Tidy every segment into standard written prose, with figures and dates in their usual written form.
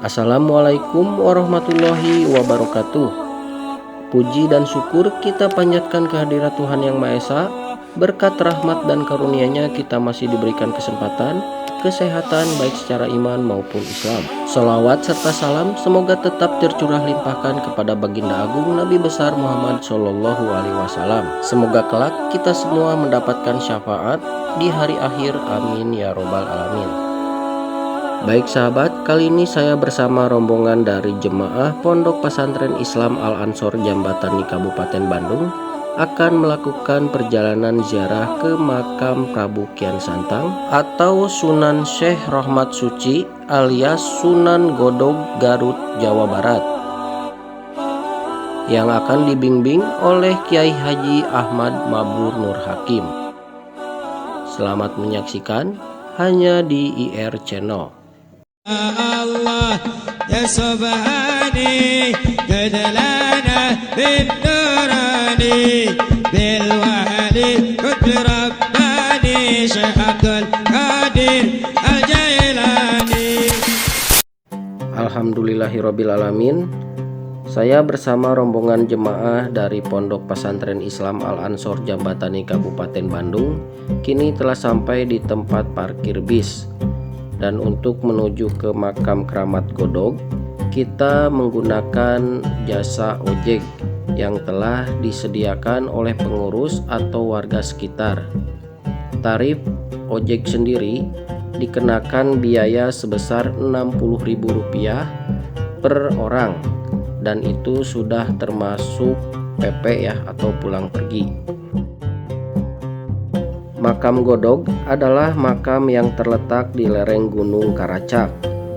Assalamualaikum warahmatullahi wabarakatuh. Puji dan syukur kita panjatkan kehadirat Tuhan Yang Maha Esa. Berkat rahmat dan karunia-Nya kita masih diberikan kesempatan, kesehatan baik secara iman maupun Islam. Sholawat serta salam semoga tetap tercurah limpahkan kepada Baginda Agung Nabi besar Muhammad Shallallahu Alaihi Wasallam. Semoga kelak kita semua mendapatkan syafaat di hari akhir. Amin ya robbal alamin. Baik sahabat, kali ini saya bersama rombongan dari Jemaah Pondok Pesantren Islam Al-Ansor Jambatani Kabupaten Bandung akan melakukan perjalanan ziarah ke makam Prabu Kian Santang atau Sunan Syekh Rahmat Suci alias Sunan Godog, Garut, Jawa Barat, yang akan dibimbing oleh Kiai Haji Ahmad Mabur Nur Hakim. Selamat menyaksikan hanya di IR Channel. Allah ya subhani kadalana bin nurani bil wali qudr rabbani Syekh Abdul Qadir Al-Jailani. Alhamdulillahirabbil alamin. Saya bersama rombongan jemaah dari Pondok Pesantren Islam Al-Ansor Jambatani Kabupaten Bandung kini telah sampai di tempat parkir bis. Dan untuk menuju ke makam Keramat Godog, kita menggunakan jasa ojek yang telah disediakan oleh pengurus atau warga sekitar. Tarif ojek sendiri dikenakan biaya sebesar Rp60.000 per orang, dan itu sudah termasuk PP ya, atau pulang pergi. Makam Godog adalah makam yang terletak di lereng Gunung Karacak,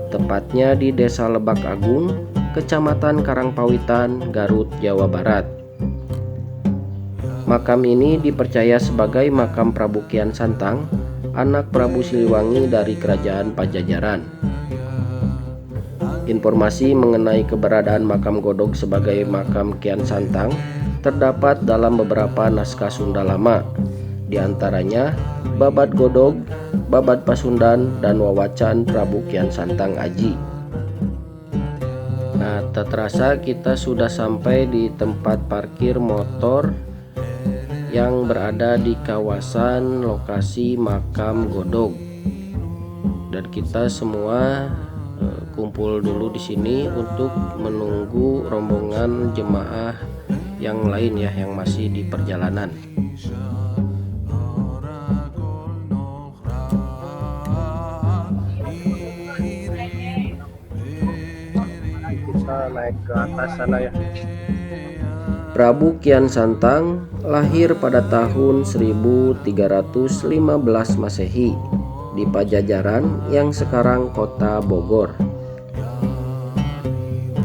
tepatnya di Desa Lebak Agung, Kecamatan Karangpawitan, Garut, Jawa Barat. Makam ini dipercaya sebagai makam Prabu Kian Santang, anak Prabu Siliwangi dari Kerajaan Pajajaran. Informasi mengenai keberadaan makam Godog sebagai makam Kian Santang terdapat dalam beberapa naskah Sunda lama, di antaranya Babad Godog, Babad Pasundan, dan Wawacan Prabu Kian Santang Aji. Nah, tak terasa kita sudah sampai di tempat parkir motor yang berada di kawasan lokasi makam Godog. Dan kita semua kumpul dulu di sini untuk menunggu rombongan jemaah yang lain ya, yang masih di perjalanan. Naik ke atas sana ya. Prabu Kian Santang lahir pada tahun 1315 Masehi di Pajajaran yang sekarang kota Bogor.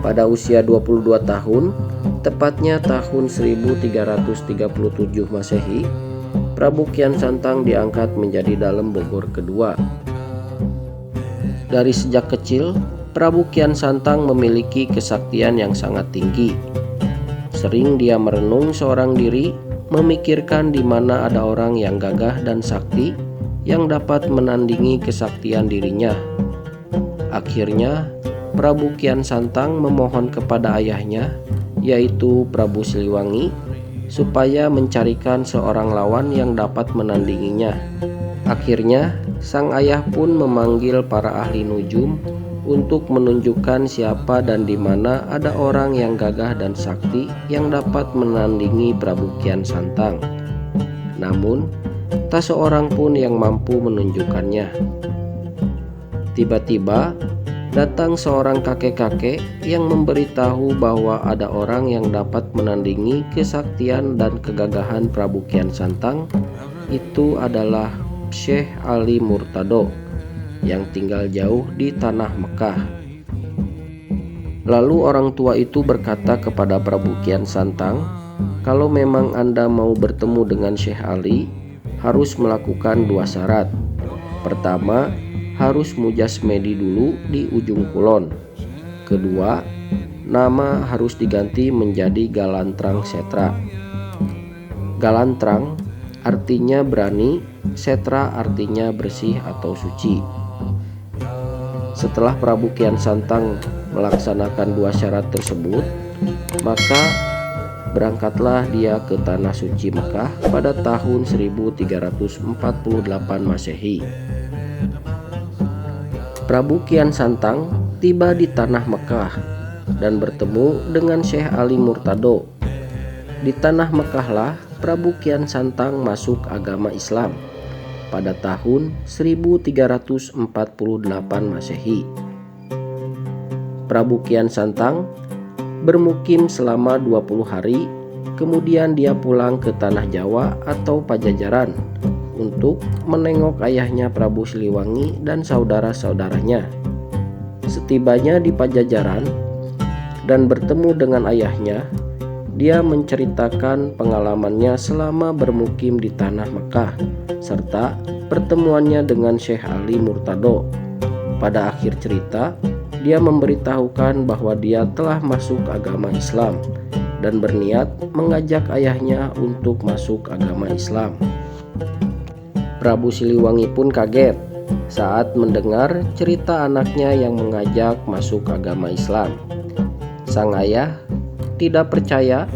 Pada usia 22 tahun, tepatnya tahun 1337 Masehi, Prabu Kian Santang diangkat menjadi Dalem Bogor kedua. Dari sejak kecil, Prabu Kian Santang memiliki kesaktian yang sangat tinggi. Sering dia merenung seorang diri, memikirkan di mana ada orang yang gagah dan sakti yang dapat menandingi kesaktian dirinya. Akhirnya, Prabu Kian Santang memohon kepada ayahnya, yaitu Prabu Siliwangi, supaya mencarikan seorang lawan yang dapat menandinginya. Akhirnya, sang ayah pun memanggil para ahli nujum untuk menunjukkan siapa dan di mana ada orang yang gagah dan sakti yang dapat menandingi Prabu Kian Santang. Namun, tak seorang pun yang mampu menunjukkannya. Tiba-tiba, datang seorang kakek-kakek yang memberitahu bahwa ada orang yang dapat menandingi kesaktian dan kegagahan Prabu Kian Santang. Itu adalah Syekh Ali Murtado yang tinggal jauh di tanah Mekah. Lalu orang tua itu berkata kepada Prabu Kian Santang, kalau memang Anda mau bertemu dengan Syekh Ali, harus melakukan 2 syarat. Pertama, harus mujasmedi dulu di ujung kulon. Kedua, nama harus diganti menjadi Galantrang Setra. Galantrang artinya berani, Setra artinya bersih atau suci. Setelah Prabu Kian Santang melaksanakan dua syarat tersebut, maka berangkatlah dia ke Tanah Suci Mekah pada tahun 1348 Masehi. Prabu Kian Santang tiba di Tanah Mekah dan bertemu dengan Syekh Ali Murtado. Di Tanah Mekahlah Prabu Kian Santang masuk agama Islam pada tahun 1348 Masehi. Prabu Kian Santang bermukim selama 20 hari, kemudian dia pulang ke Tanah Jawa atau Pajajaran untuk menengok ayahnya Prabu Siliwangi dan saudara-saudaranya. Setibanya di Pajajaran dan bertemu dengan ayahnya, dia menceritakan pengalamannya selama bermukim di Tanah Mekah serta pertemuannya dengan Syekh Ali Murtado. Pada akhir cerita, dia memberitahukan bahwa dia telah masuk agama Islam dan berniat mengajak ayahnya untuk masuk agama Islam. Prabu Siliwangi pun kaget saat mendengar cerita anaknya yang mengajak masuk agama Islam. Sang ayah tidak percaya,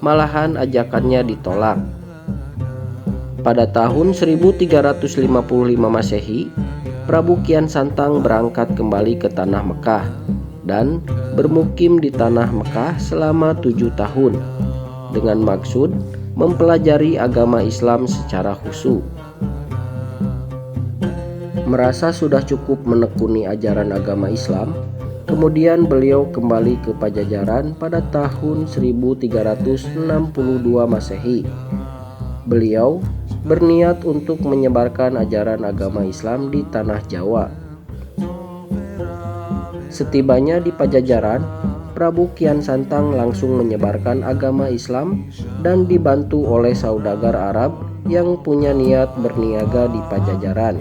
malahan ajakannya ditolak. Pada tahun 1355 Masehi, Prabu Kian Santang berangkat kembali ke Tanah Mekah dan bermukim di Tanah Mekah selama 7 tahun dengan maksud mempelajari agama Islam secara khusyuk. Merasa sudah cukup menekuni ajaran agama Islam, kemudian beliau kembali ke Pajajaran pada tahun 1362 Masehi. Beliau berniat untuk menyebarkan ajaran agama Islam di Tanah Jawa. Setibanya di Pajajaran, Prabu Kian Santang langsung menyebarkan agama Islam dan dibantu oleh saudagar Arab yang punya niat berniaga di Pajajaran.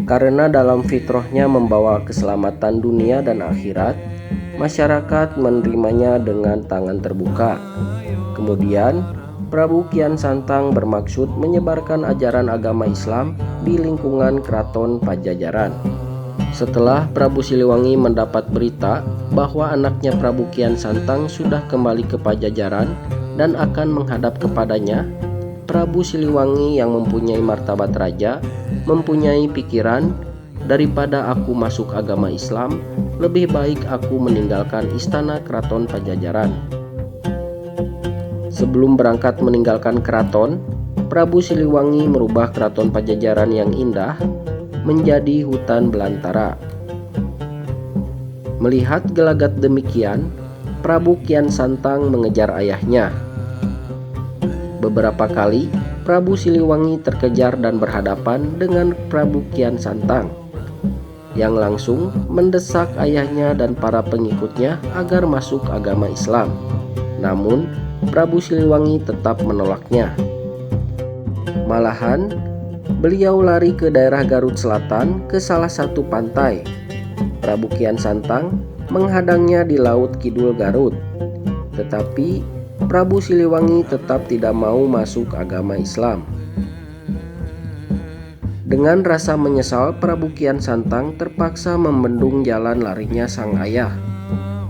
Karena dalam fitrahnya membawa keselamatan dunia dan akhirat, masyarakat menerimanya dengan tangan terbuka. Kemudian Prabu Kian Santang bermaksud menyebarkan ajaran agama Islam di lingkungan Keraton Pajajaran. Setelah Prabu Siliwangi mendapat berita bahwa anaknya Prabu Kian Santang sudah kembali ke Pajajaran dan akan menghadap kepadanya, Prabu Siliwangi yang mempunyai martabat raja mempunyai pikiran, daripada aku masuk agama Islam, lebih baik aku meninggalkan istana Keraton Pajajaran. Sebelum berangkat meninggalkan keraton, Prabu Siliwangi merubah Keraton Pajajaran yang indah menjadi hutan belantara. Melihat gelagat demikian, Prabu Kian Santang mengejar ayahnya. Beberapa kali Prabu Siliwangi terkejar dan berhadapan dengan Prabu Kian Santang yang langsung mendesak ayahnya dan para pengikutnya agar masuk agama Islam. Namun Prabu Siliwangi tetap menolaknya. Malahan beliau lari ke daerah Garut Selatan ke salah satu pantai. Prabu Kian Santang menghadangnya di Laut Kidul Garut. Tetapi Prabu Siliwangi tetap tidak mau masuk agama Islam. Dengan rasa menyesal, Prabu Kian Santang terpaksa membendung jalan larinya sang ayah.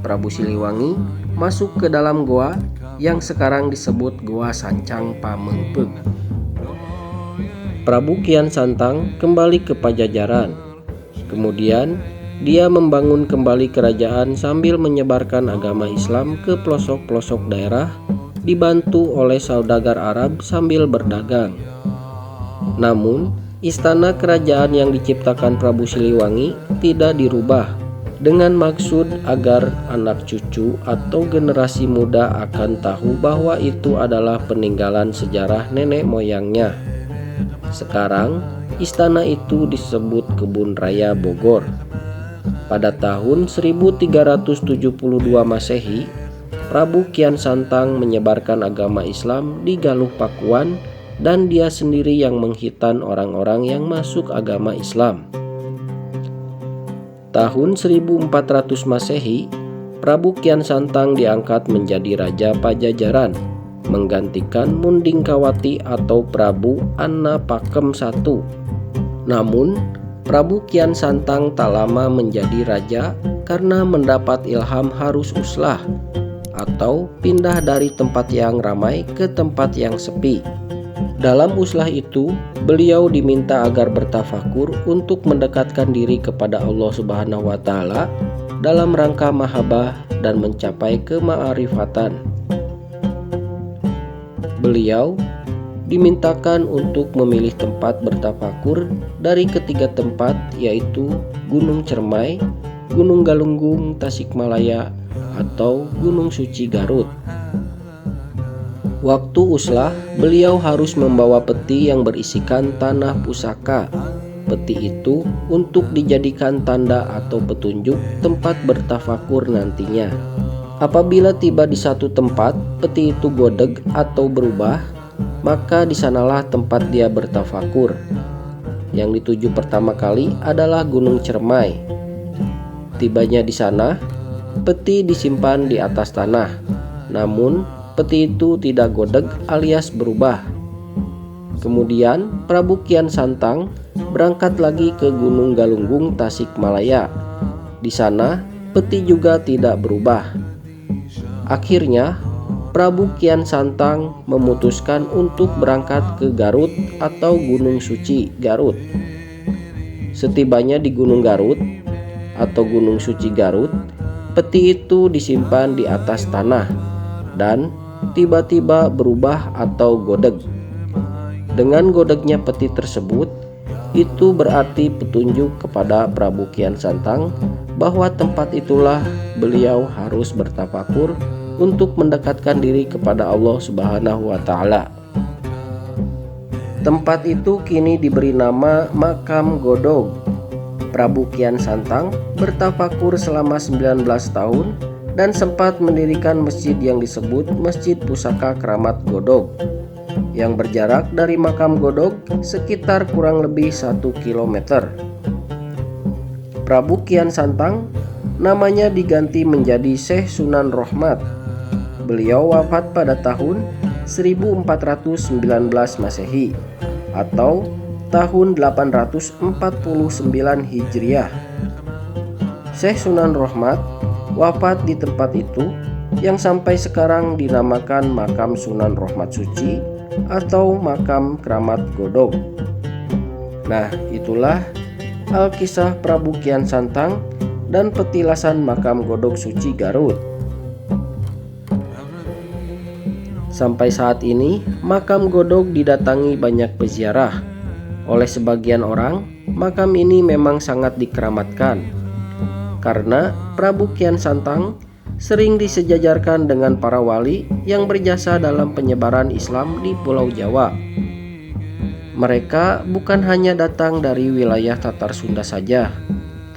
Prabu Siliwangi masuk ke dalam goa yang sekarang disebut Goa Sancang Pamengpeuk. Prabu Kian Santang kembali ke Pajajaran. Kemudian dia membangun kembali kerajaan sambil menyebarkan agama Islam ke pelosok-pelosok daerah, dibantu oleh saudagar Arab sambil berdagang. Namun istana kerajaan yang diciptakan Prabu Siliwangi tidak dirubah, dengan maksud agar anak cucu atau generasi muda akan tahu bahwa itu adalah peninggalan sejarah nenek moyangnya. Sekarang istana itu disebut Kebun Raya Bogor. Pada tahun 1372 Masehi, Prabu Kian Santang menyebarkan agama Islam di Galuh Pakuan dan dia sendiri yang menghitan orang-orang yang masuk agama Islam. Tahun 1400 Masehi, Prabu Kian Santang diangkat menjadi Raja Pajajaran, menggantikan Mundingkawati atau Prabu Anna Pakem I. Namun, Prabu Kian Santang tak lama menjadi raja karena mendapat ilham harus uslah atau pindah dari tempat yang ramai ke tempat yang sepi. Dalam uslah itu, beliau diminta agar bertafakur untuk mendekatkan diri kepada Allah Subhanahu wa Ta'ala dalam rangka mahabbah dan mencapai kema'rifatan. Beliau dimintakan untuk memilih tempat bertafakur dari ketiga tempat, yaitu Gunung Cermai, Gunung Galunggung Tasikmalaya, atau Gunung Suci Garut. Waktu uslah, beliau harus membawa peti yang berisikan tanah pusaka. Peti itu untuk dijadikan tanda atau petunjuk tempat bertafakur nantinya. Apabila tiba di satu tempat, peti itu godeg atau berubah, maka di sanalah tempat dia bertafakur. Yang dituju pertama kali adalah Gunung Cermai. Tibanya di sana, peti disimpan di atas tanah. Namun, peti itu tidak godeg alias berubah. Kemudian, Prabu Kian Santang berangkat lagi ke Gunung Galunggung Tasikmalaya. Di sana, peti juga tidak berubah. Akhirnya, Prabu Kian Santang memutuskan untuk berangkat ke Garut atau Gunung Suci Garut. Setibanya di Gunung Garut atau Gunung Suci Garut, peti itu disimpan di atas tanah dan tiba-tiba berubah atau godeg. Dengan godegnya peti tersebut, itu berarti petunjuk kepada Prabu Kian Santang bahwa tempat itulah beliau harus bertafakur untuk mendekatkan diri kepada Allah Subhanahu wa Ta'ala. Tempat itu kini diberi nama Makam Godog. Prabu Kian Santang bertafakur selama 19 tahun dan sempat mendirikan masjid yang disebut Masjid Pusaka Keramat Godog, yang berjarak dari Makam Godog sekitar kurang lebih 1 km. Prabu Kian Santang namanya diganti menjadi Syekh Sunan Rohmat. Beliau wafat pada tahun 1419 Masehi atau tahun 849 Hijriah. Syekh Sunan Rohmat wafat di tempat itu yang sampai sekarang dinamakan Makam Sunan Rohmat Suci atau Makam Keramat Godog. Nah, itulah Alkisah Prabu Kian Santang dan petilasan Makam Godog Suci Garut. Sampai saat ini, Makam Godog didatangi banyak peziarah. Oleh sebagian orang, makam ini memang sangat dikeramatkan karena Prabu Kian Santang sering disejajarkan dengan para wali yang berjasa dalam penyebaran Islam di Pulau Jawa. Mereka bukan hanya datang dari wilayah Tatar Sunda saja,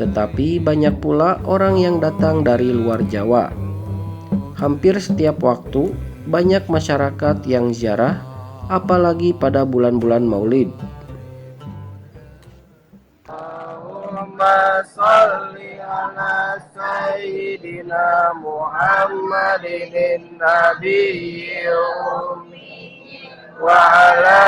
tetapi banyak pula orang yang datang dari luar Jawa. Hampir setiap waktu, banyak masyarakat yang ziarah, apalagi pada bulan-bulan Maulid. Allahumma sholli ala sayyidina Muhammadin nabiyil ummi wa ala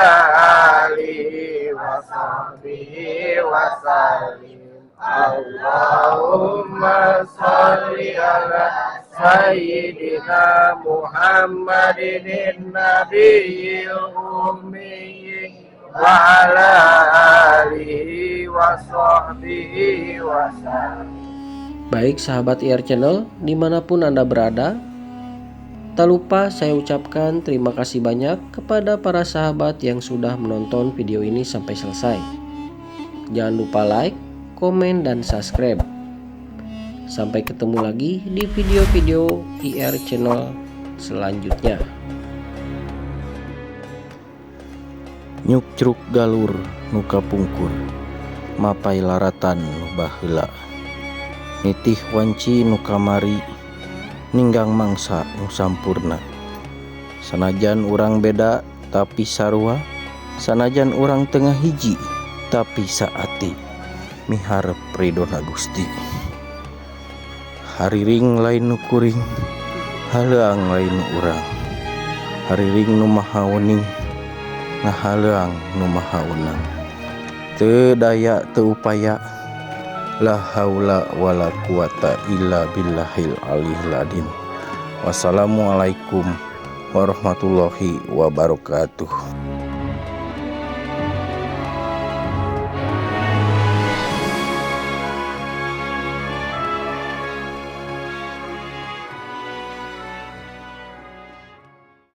alihi wa sahbihi wa sallim. Allahumma sholli ala Sayyidina Muhammadin nabiyil ummi wa ala alihi wa sahbihi wa sallam. Baik sahabat IR Channel, dimanapun Anda berada, tak lupa saya ucapkan terima kasih banyak kepada para sahabat yang sudah menonton video ini sampai selesai. Jangan lupa like, komen, dan subscribe. Sampai ketemu lagi di video-video IR Channel selanjutnya. Nyuk cruk galur nuka pungkur, mapai laratan nu baheula. Nitih wanci nu kamari, ninggang mangsa nu sampurna. Sanajan urang beda tapi sarua, sanajan urang tengah hiji tapi saati, miharep ridona Gusti. Hariring lain nu kuring, haleang lain nu urang. Hariring nu maha wening, ngahaleang nu maha wenang. teu daya teu upaya, la haula wala quwata illa billahil aliyil adzim. Wassalamualaikum warahmatullahi wabarakatuh.